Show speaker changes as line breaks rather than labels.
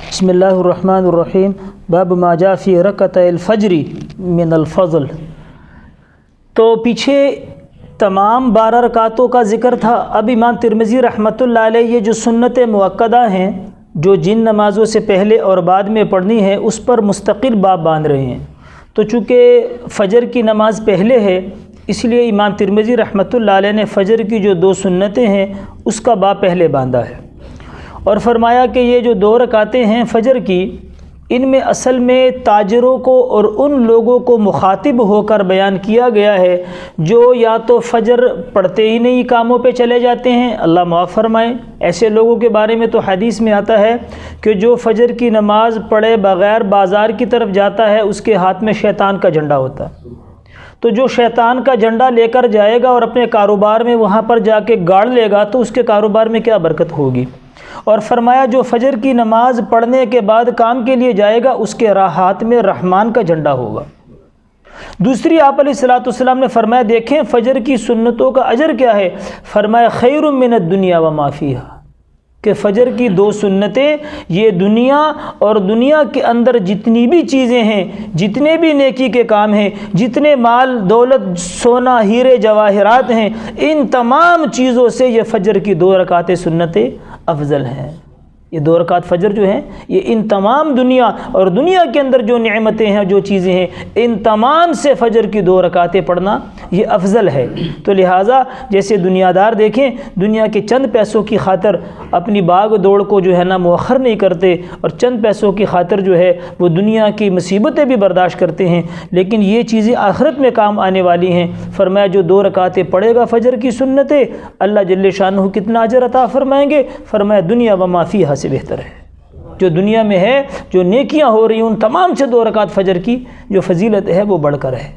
بسم اللہ الرحمن الرحیم باب ما جاء فی رکعتي الفجر من الفضل۔ تو پیچھے تمام 12 رکعتوں کا ذکر تھا۔ اب امام ترمذی رحمۃ اللہ علیہ یہ جو سنت مؤکدہ ہیں جو جن نمازوں سے پہلے اور بعد میں پڑھنی ہے اس پر مستقل باب باندھ رہے ہیں۔ تو چونکہ فجر کی نماز پہلے ہے اس لیے امام ترمذی رحمۃ اللہ علیہ نے فجر کی جو 2 سنتیں ہیں اس کا باب پہلے باندھا ہے، اور فرمایا کہ یہ جو 2 رکعتیں ہیں فجر کی، ان میں اصل میں تاجروں کو اور ان لوگوں کو مخاطب ہو کر بیان کیا گیا ہے جو یا تو فجر پڑھتے ہی نہیں کاموں پہ چلے جاتے ہیں، اللہ معاف فرمائے۔ ایسے لوگوں کے بارے میں تو حدیث میں آتا ہے کہ جو فجر کی نماز پڑھے بغیر بازار کی طرف جاتا ہے اس کے ہاتھ میں شیطان کا جھنڈا ہوتا ہے۔ تو جو شیطان کا جھنڈا لے کر جائے گا اور اپنے کاروبار میں وہاں پر جا کے گاڑ لے گا تو اس کے کاروبار میں کیا برکت ہوگی۔ اور فرمایا جو فجر کی نماز پڑھنے کے بعد کام کے لیے جائے گا اس کے ہاتھ میں رحمان کا جھنڈا ہوگا۔ دوسری آپ علیہ الصلوۃ والسلام نے فرمایا دیکھیں فجر کی سنتوں کا اجر کیا ہے، فرمایا خیر من الدنیا وما فیہا، کہ فجر کی 2 سنتیں یہ دنیا اور دنیا کے اندر جتنی بھی چیزیں ہیں، جتنے بھی نیکی کے کام ہیں، جتنے مال دولت سونا ہیرے جواہرات ہیں، ان تمام چیزوں سے یہ فجر کی 2 رکعتیں سنتیں افضل ہیں۔ یہ 2 رکعت فجر جو ہیں یہ ان تمام دنیا اور دنیا کے اندر جو نعمتیں ہیں جو چیزیں ہیں ان تمام سے فجر کی 2 رکعتیں پڑھنا یہ افضل ہے۔ تو لہٰذا جیسے دنیا دار دیکھیں دنیا کے چند پیسوں کی خاطر اپنی باغ دوڑ کو جو ہے نا مؤخر نہیں کرتے، اور چند پیسوں کی خاطر جو ہے وہ دنیا کی مصیبتیں بھی برداشت کرتے ہیں، لیکن یہ چیزیں آخرت میں کام آنے والی ہیں۔ فرمایا جو 2 رکعتیں پڑھے گا فجر کی سنتیں اللہ جل شانہ کتنا اجر عطا فرمائیں گے، فرمایا دنیا و ما فیہا سے بہتر ہے۔ جو دنیا میں ہے جو نیکیاں ہو رہی ہیں ان تمام سے 2 رکعت فجر کی جو فضیلت ہے وہ بڑھ کر ہے۔